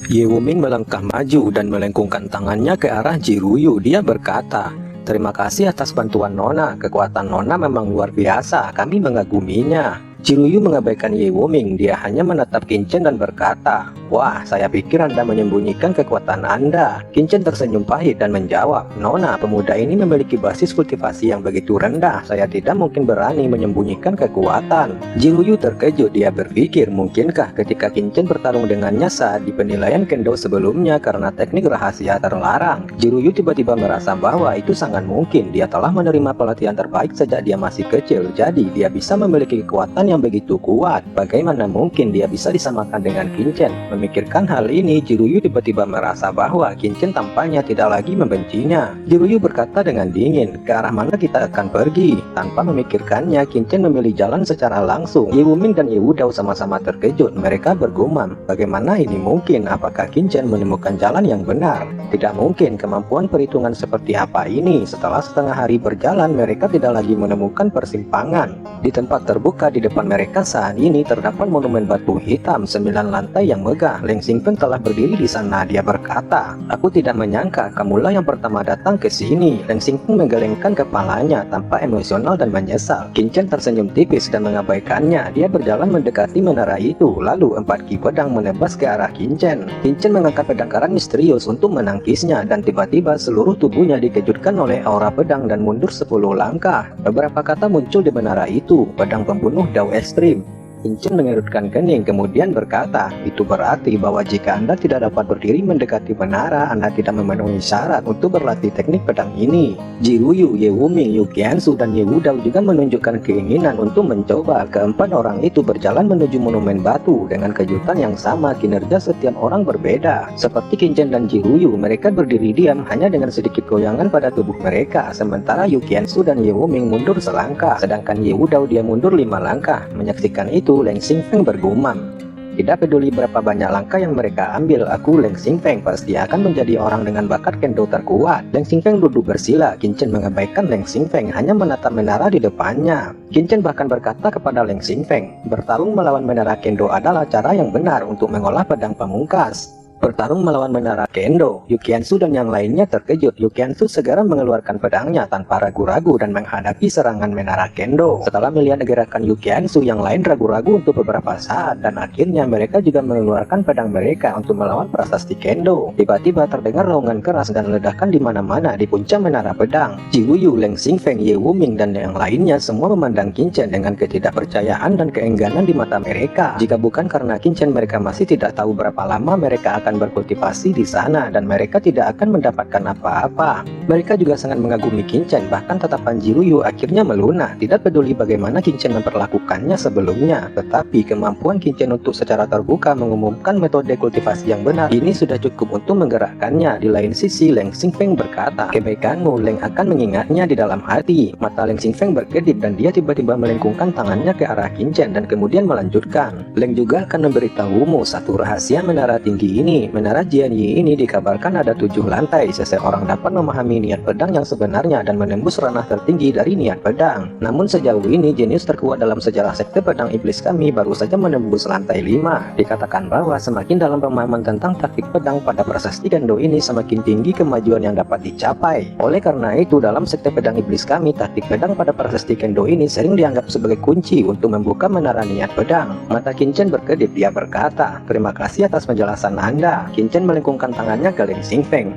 Ye Wuming melangkah maju dan melengkungkan tangannya ke arah Jiruyu. Dia berkata, "Terima kasih atas bantuan Nona. Kekuatan Nona memang luar biasa. Kami mengaguminya." Jiruyu mengabaikan Ye Wuming. Dia hanya menatap Qinchen dan berkata, "Wah, saya pikir Anda menyembunyikan kekuatan Anda." Qinchen tersenyum pahit dan menjawab, "Nona, pemuda ini memiliki basis kultivasi yang begitu rendah. Saya tidak mungkin berani menyembunyikan kekuatan." Jiruyu terkejut. Dia berpikir, mungkinkah ketika Qinchen bertarung dengannya saat di penilaian kendo sebelumnya karena teknik rahasia terlarang. Jiruyu tiba-tiba merasa bahwa itu sangat mungkin. Dia telah menerima pelatihan terbaik sejak dia masih kecil. Jadi dia bisa memiliki kekuatan yang begitu kuat. Bagaimana mungkin dia bisa disamakan dengan Qinchen? Memikirkan hal ini, Jiruyu tiba-tiba merasa bahwa Qinchen tampaknya tidak lagi membencinya. Jiruyu berkata dengan dingin, "Ke arah mana kita akan pergi?" Tanpa memikirkannya, Qinchen memilih jalan secara langsung. Ye Wuming dan Ye Wudao sama-sama terkejut. Mereka bergumam, bagaimana ini mungkin? Apakah Qinchen menemukan jalan yang benar? Tidak mungkin. Kemampuan perhitungan seperti apa ini? Setelah setengah hari berjalan, mereka tidak lagi menemukan persimpangan. Di tempat terbuka di depan mereka saat ini terdapat monumen batu hitam 9 lantai yang megah. Leng Xingfeng telah berdiri di sana. Dia berkata, "Aku tidak menyangka kamulah yang pertama datang ke sini." Leng Xingfeng menggelengkan kepalanya tanpa emosional dan menyesal. Qinchen tersenyum tipis dan mengabaikannya. Dia berjalan mendekati menara itu. Lalu 4 ki pedang menebas ke arah Qinchen. Qinchen mengangkat pedang karat misterius untuk menangkisnya, dan tiba-tiba seluruh tubuhnya dikejutkan oleh aura pedang dan mundur 10 langkah. Beberapa kata muncul di menara itu, "Pedang pembunuh Dao Ekstrim." Qinchen mengerutkan kening kemudian berkata, "Itu berarti bahwa jika Anda tidak dapat berdiri mendekati menara, Anda tidak memenuhi syarat untuk berlatih teknik pedang ini." Jiruyu, Ye Wuming, Yu Qianzu, dan Ye Wudao juga menunjukkan keinginan untuk mencoba. Keempat orang itu berjalan menuju monumen batu. Dengan kejutan yang sama, kinerja setiap orang berbeda. Seperti Qinchen dan Jiruyu, mereka berdiri diam hanya dengan sedikit goyangan pada tubuh mereka. Sementara Yu Qianzu dan Ye Wuming mundur selangkah, sedangkan Ye Wudao dia mundur 5 langkah. Menyaksikan itu, Leng Xingfeng bergumam, "Tidak peduli berapa banyak langkah yang mereka ambil, aku Leng Xingfeng pasti akan menjadi orang dengan bakat kendo terkuat." Leng Xingfeng duduk bersila. Qinchen mengabaikan Leng Xingfeng, hanya menatap menara di depannya. Qinchen bahkan berkata kepada Leng Xingfeng, "Bertarung melawan menara kendo adalah cara yang benar untuk mengolah pedang pamungkas." Bertarung melawan menara kendo. Yu Qianzu dan yang lainnya terkejut. Yu Qianzu segera mengeluarkan pedangnya tanpa ragu-ragu dan menghadapi serangan menara kendo. Setelah melihat gerakan Yu Qianzu, yang lain ragu-ragu untuk beberapa saat, dan akhirnya mereka juga mengeluarkan pedang mereka untuk melawan prasasti kendo. Tiba-tiba terdengar raungan keras dan ledakan di mana-mana di puncak menara pedang. Jiruyu, Leng Xingfeng, Ye Wuming, dan yang lainnya semua memandang Qinchen dengan ketidakpercayaan dan keengganan di mata mereka. Jika bukan karena Qinchen, mereka masih tidak tahu berapa lama mereka akan berkultivasi di sana, dan mereka tidak akan mendapatkan apa-apa. Mereka juga sangat mengagumi Qinchen. Bahkan tatapan Jiruyu akhirnya melunak. Tidak peduli bagaimana Qinchen memperlakukannya sebelumnya, tetapi kemampuan Qinchen untuk secara terbuka mengumumkan metode kultivasi yang benar ini sudah cukup untuk menggerakkannya. Di lain sisi, Leng Xingfeng berkata, "Kebaikanmu, Leng akan mengingatnya di dalam hati." Mata Leng Xingfeng berkedip dan dia tiba-tiba melengkungkan tangannya ke arah Qinchen dan kemudian melanjutkan, "Leng juga akan memberitahumu satu rahasia menara tinggi ini. Menara Jianyi ini dikabarkan ada 7 lantai. Seseorang dapat memahami niat pedang yang sebenarnya dan menembus ranah tertinggi dari niat pedang. Namun sejauh ini jenius terkuat dalam sejarah sekte pedang iblis kami baru saja menembus lantai 5. Dikatakan bahwa semakin dalam pemahaman tentang taktik pedang pada prasasti kendo ini, semakin tinggi kemajuan yang dapat dicapai. Oleh karena itu, dalam sekte pedang iblis kami, taktik pedang pada prasasti kendo ini sering dianggap sebagai kunci untuk membuka menara niat pedang." Mata Qinchen berkedip. Dia berkata, "Terima kasih atas penjelasan Anda." Qinchen melengkungkan tangannya ke Leng Xingfeng.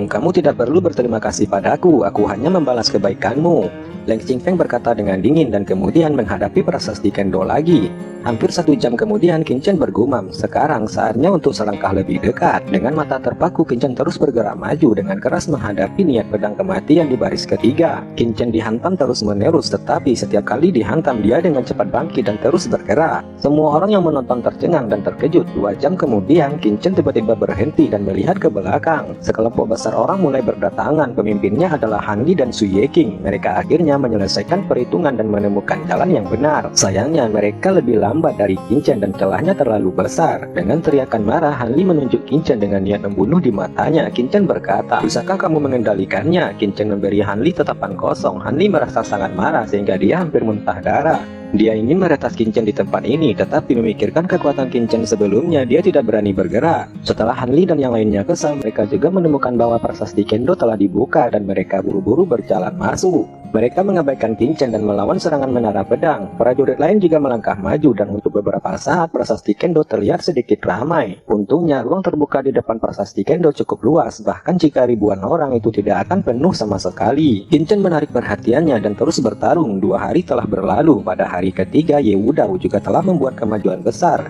Kamu tidak perlu berterima kasih padaku. Aku hanya membalas kebaikanmu." Leng Xingfeng berkata dengan dingin dan kemudian menghadapi prasasti kendo lagi. Hampir 1 jam kemudian, Qinchen bergumam, "Sekarang saatnya untuk selangkah lebih dekat." Dengan mata terpaku, Qinchen terus bergerak maju dengan keras menghadapi niat pedang kematian di baris ketiga. Qinchen dihantam terus-menerus, tetapi setiap kali dihantam dia dengan cepat bangkit dan terus bergerak. Semua orang yang menonton tercengang dan terkejut. 2 jam kemudian, Qinchen tiba-tiba berhenti dan melihat ke belakang. Sekelompok besar orang mulai berdatangan. Pemimpinnya adalah Han Li dan Su Yeqing. Mereka akhirnya menyelesaikan perhitungan dan menemukan jalan yang benar. Sayangnya mereka lebih lambat dari Qinchen dan celahnya terlalu besar. Dengan teriakan marah, Han Li menunjuk Qinchen dengan niat membunuh di matanya. Qinchen berkata, "Bisakah kamu mengendalikannya?" Qinchen memberi Han Li tatapan kosong. Han Li merasa sangat marah sehingga dia hampir muntah darah. Dia ingin meretas Qinchen di tempat ini, tetapi memikirkan kekuatan Qinchen sebelumnya, dia tidak berani bergerak. Setelah Hanli dan yang lainnya kesal, mereka juga menemukan bahwa prasasti Kendo telah dibuka dan mereka buru-buru berjalan masuk. Mereka mengabaikan Kincen dan melawan serangan menara pedang. Prajurit lain juga melangkah maju dan untuk beberapa saat prasasti Kendo terlihat sedikit ramai. Untungnya ruang terbuka di depan prasasti Kendo cukup luas, bahkan jika ribuan orang itu tidak akan penuh sama sekali. Kincen menarik perhatiannya dan terus bertarung. 2 hari telah berlalu. Pada hari ketiga, Ye Wudao juga telah membuat kemajuan besar.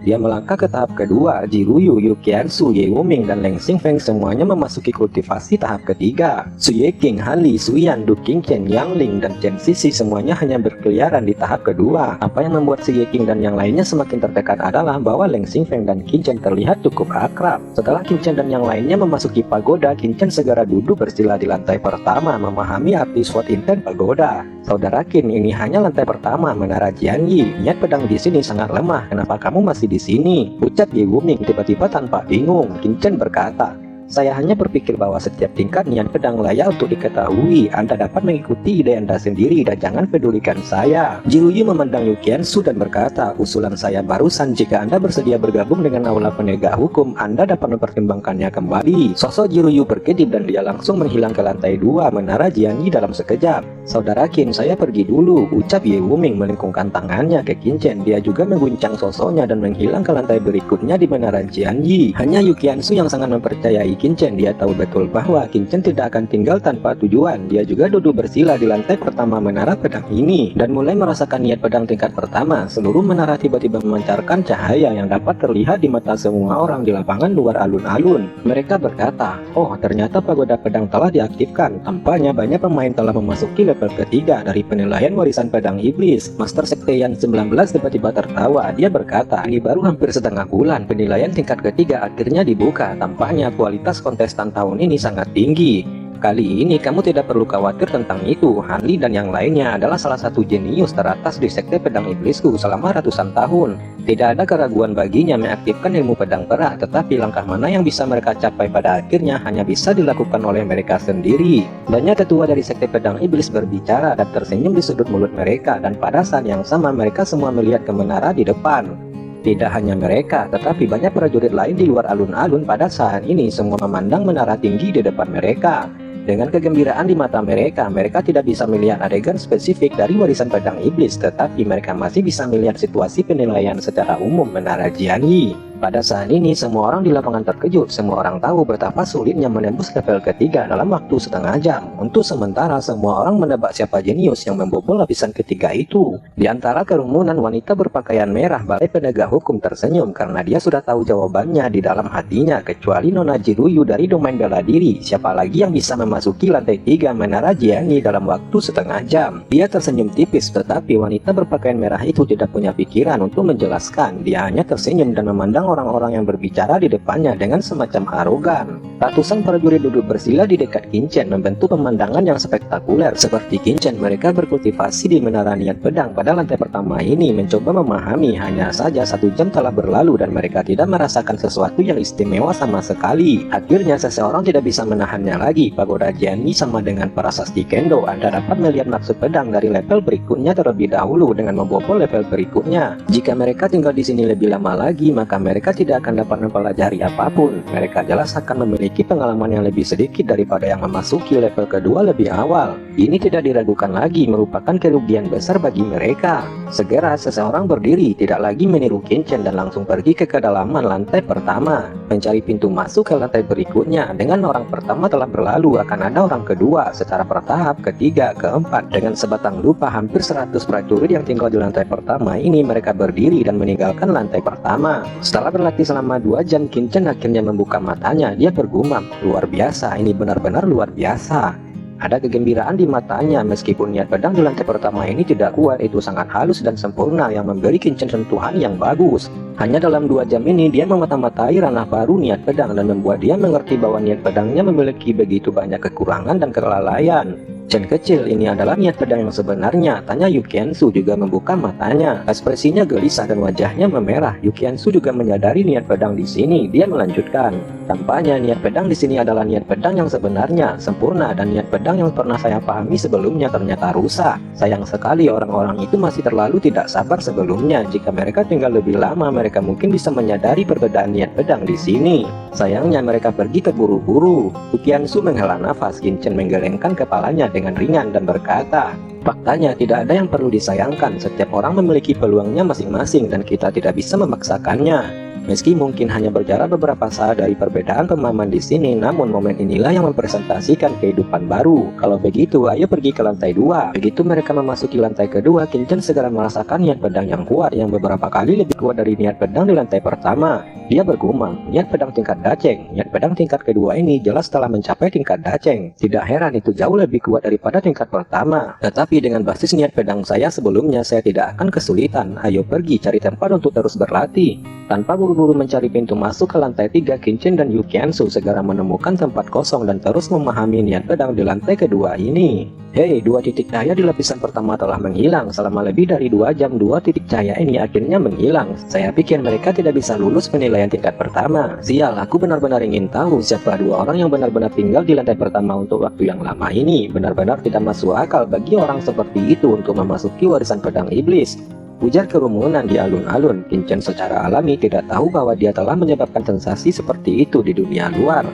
Dia melangkah ke tahap kedua. Jiruyu, Yu Qiansu, Ye Wuming, dan Leng Xingfeng semuanya memasuki kultivasi tahap ketiga. Su Yeqing, Han Li, Su Yan, Du Qingqian, Yang Ling, dan Chen Sisi semuanya hanya berkeliaran di tahap kedua. Apa yang membuat Su Yeqing dan yang lainnya semakin tertekan adalah bahwa Leng Xingfeng dan Qingqian terlihat cukup akrab. Setelah Qingqian dan yang lainnya memasuki pagoda, Qingqian segera duduk bersila di lantai pertama memahami arti SWOT intent pagoda. Saudara Qin, ini hanya lantai pertama Menara Jianyi. Niat pedang di sini sangat lemah. Kenapa kamu masih di sini? Ucap Ye Wuming tiba-tiba tanpa bingung. Qingqian berkata, saya hanya berpikir bahwa setiap tingkat niat pedang layak untuk diketahui. Anda dapat mengikuti ide Anda sendiri dan jangan pedulikan saya. Jiruyu memandang Yu Qiansu dan berkata, usulan saya barusan, jika Anda bersedia bergabung dengan Aula Penegak Hukum, Anda dapat mempertimbangkannya kembali. Sosok Jiruyu berkedip dan dia langsung menghilang ke lantai 2 Menara Jianyi dalam sekejap. Saudara Qin, saya pergi dulu, ucap Ye Wuming melengkungkan tangannya ke Qingqian. Dia juga mengguncang sosoknya dan menghilang ke lantai berikutnya di Menara Jianyi. Hanya Yu Qiansu yang sangat mempercayai Qingqian. Dia tahu betul bahwa Qingqian tidak akan tinggal tanpa tujuan. Dia juga duduk bersila di lantai pertama menara pedang ini dan mulai merasakan niat pedang tingkat pertama. Seluruh menara tiba-tiba memancarkan cahaya yang dapat terlihat di mata semua orang di lapangan luar alun-alun. Mereka berkata, oh ternyata pagoda pedang telah diaktifkan. Tampaknya banyak pemain telah memasuki level ketiga dari penilaian warisan pedang iblis. Master Sekte yang 19 tiba-tiba tertawa. Dia berkata, ini baru hampir setengah bulan penilaian tingkat ketiga akhirnya dibuka. Tampaknya kualitas kontestan tahun ini sangat tinggi. Kali ini kamu tidak perlu khawatir tentang itu. Han Li dan yang lainnya adalah salah satu jenius teratas di sekte pedang iblisku selama ratusan tahun. Tidak ada keraguan baginya mengaktifkan ilmu pedang perak, tetapi langkah mana yang bisa mereka capai pada akhirnya hanya bisa dilakukan oleh mereka sendiri. Banyak tetua dari sekte pedang iblis berbicara dan tersenyum di sudut mulut mereka, dan pada saat yang sama mereka semua melihat ke menara di depan. Tidak hanya mereka, tetapi banyak prajurit lain di luar alun-alun pada saat ini semua memandang menara tinggi di depan mereka. Dengan kegembiraan di mata mereka, mereka tidak bisa melihat adegan spesifik dari warisan pedang iblis, tetapi mereka masih bisa melihat situasi penilaian secara umum Menara Jianyi. Pada saat ini, semua orang di lapangan terkejut. Semua orang tahu betapa sulitnya menembus level ketiga dalam waktu setengah jam. Untuk sementara, semua orang menebak siapa jenius yang membobol lapisan ketiga itu. Di antara kerumunan, wanita berpakaian merah Balai Penegak Hukum tersenyum karena dia sudah tahu jawabannya di dalam hatinya, kecuali Nona Jiruyu dari domain bela diri. Siapa lagi yang bisa memasuki lantai 3 Menara Jianyi dalam waktu setengah jam? Dia tersenyum tipis, tetapi wanita berpakaian merah itu tidak punya pikiran untuk menjelaskan. Dia hanya tersenyum dan memandang orang-orang yang berbicara di depannya dengan semacam arogan. Ratusan prajurit duduk bersila di dekat Qingqian membentuk pemandangan yang spektakuler. Seperti Qingqian, mereka berkultivasi di menara niat pedang pada lantai pertama ini, mencoba memahami. Hanya saja 1 jam telah berlalu dan mereka tidak merasakan sesuatu yang istimewa sama sekali. Akhirnya seseorang tidak bisa menahannya lagi. Pagoda Jianyi sama dengan prasasti Kendo. Anda dapat melihat maksud pedang dari level berikutnya terlebih dahulu dengan membobol level berikutnya. Jika mereka tinggal di sini lebih lama lagi, maka mereka tidak akan dapat mempelajari apapun. Mereka jelas akan memiliki pengalaman yang lebih sedikit daripada yang memasuki level kedua lebih awal. Ini tidak diragukan lagi, merupakan kerugian besar bagi mereka. Segera seseorang berdiri, tidak lagi meniru Qingqian dan langsung pergi ke kedalaman lantai pertama, mencari pintu masuk ke lantai berikutnya. Dengan orang pertama telah berlalu, akan ada orang kedua secara bertahap, ketiga, keempat. Dengan sebatang lupa hampir 100 prajurit yang tinggal di lantai pertama ini, mereka berdiri dan meninggalkan lantai pertama. Setelah berlatih selama 2 jam, Qingqian akhirnya membuka matanya. Dia bergumam, luar biasa, ini benar-benar luar biasa. Ada kegembiraan di matanya. Meskipun niat pedang di lantai pertama ini tidak kuat, itu sangat halus dan sempurna yang memberi Qingqian sentuhan yang bagus. Hanya dalam 2 jam ini dia memata-matai ranah baru niat pedang dan membuat dia mengerti bahwa niat pedangnya memiliki begitu banyak kekurangan dan kelalaian. Chen kecil, ini adalah niat pedang yang sebenarnya, tanya Yukiansu juga membuka matanya. Ekspresinya gelisah dan wajahnya memerah. Yukiansu juga menyadari niat pedang di sini. Dia melanjutkan, tampaknya niat pedang di sini adalah niat pedang yang sebenarnya, sempurna, dan niat pedang yang pernah saya pahami sebelumnya ternyata rusak. Sayang sekali orang-orang itu masih terlalu tidak sabar sebelumnya. Jika mereka tinggal lebih lama, mereka mungkin bisa menyadari perbedaan niat pedang di sini. Sayangnya mereka pergi terburu-buru. Yukiansu menghela nafas. Chen menggelengkan kepalanya dengan ringan dan berkata, faktanya tidak ada yang perlu disayangkan. Setiap orang memiliki peluangnya masing-masing dan kita tidak bisa memaksakannya. Meski mungkin hanya berjarak beberapa saat dari perbedaan pemahaman di sini, namun momen inilah yang mempresentasikan kehidupan baru. Kalau begitu, ayo pergi ke lantai 2. Begitu mereka memasuki lantai kedua, Chen segera merasakan niat pedang yang kuat, yang beberapa kali lebih kuat dari niat pedang di lantai pertama. Dia bergumam, niat pedang tingkat daceng. Niat pedang tingkat kedua ini jelas telah mencapai tingkat daceng. Tidak heran itu jauh lebih kuat daripada tingkat pertama. Tetapi dengan basis niat pedang saya sebelumnya, saya tidak akan kesulitan. Ayo pergi cari tempat untuk terus berlatih. Tanpa buru-buru mencari pintu masuk ke lantai 3, Chen dan Yukiansu segera menemukan tempat kosong dan terus memahami niat pedang di lantai kedua ini. Hei, 2 titik cahaya di lapisan pertama telah menghilang. Selama lebih dari 2 jam, 2 titik cahaya ini akhirnya menghilang. Saya pikir mereka tidak bisa lulus penilaian tingkat pertama. Sial, aku benar-benar ingin tahu siapa 2 orang yang benar-benar tinggal di lantai pertama untuk waktu yang lama ini. Benar-benar tidak masuk akal bagi orang seperti itu untuk memasuki warisan pedang iblis. Ujar kerumunan di alun-alun. Chen secara alami tidak tahu bahwa dia telah menyebabkan sensasi seperti itu di dunia luar.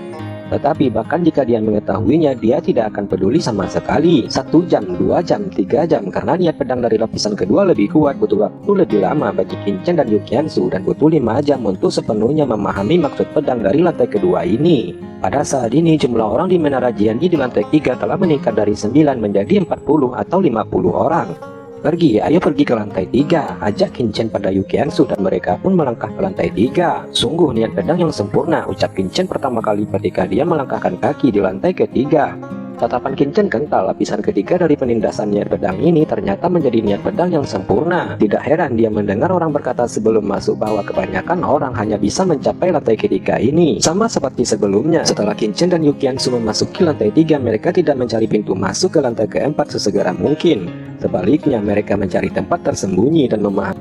Tetapi bahkan jika dia mengetahuinya, dia tidak akan peduli sama sekali. 1 jam, 2 jam, 3 jam, karena niat pedang dari lapisan kedua lebih kuat, butuh waktu lebih lama bagi Chen dan Yukiansu, dan butuh 5 jam untuk sepenuhnya memahami maksud pedang dari lantai kedua ini. Pada saat ini, jumlah orang di Menara Jianyi di lantai 3 telah meningkat dari 9 menjadi 40 atau 50 orang. Pergi, ayo pergi ke lantai 3, ajak Chen pada Yukiansu dan mereka pun melangkah ke lantai 3. Sungguh niat pedang yang sempurna, ucap Chen pertama kali ketika dia melangkahkan kaki di lantai ketiga. Tatapan Chen kental, lapisan ketiga dari penindasan niat pedang ini ternyata menjadi niat pedang yang sempurna. Tidak heran dia mendengar orang berkata sebelum masuk bahwa kebanyakan orang hanya bisa mencapai lantai ketiga ini. Sama seperti sebelumnya, setelah Chen dan Yukiansu memasuki lantai 3, mereka tidak mencari pintu masuk ke lantai keempat sesegera mungkin. Sebaliknya, mereka mencari tempat tersembunyi dan memahami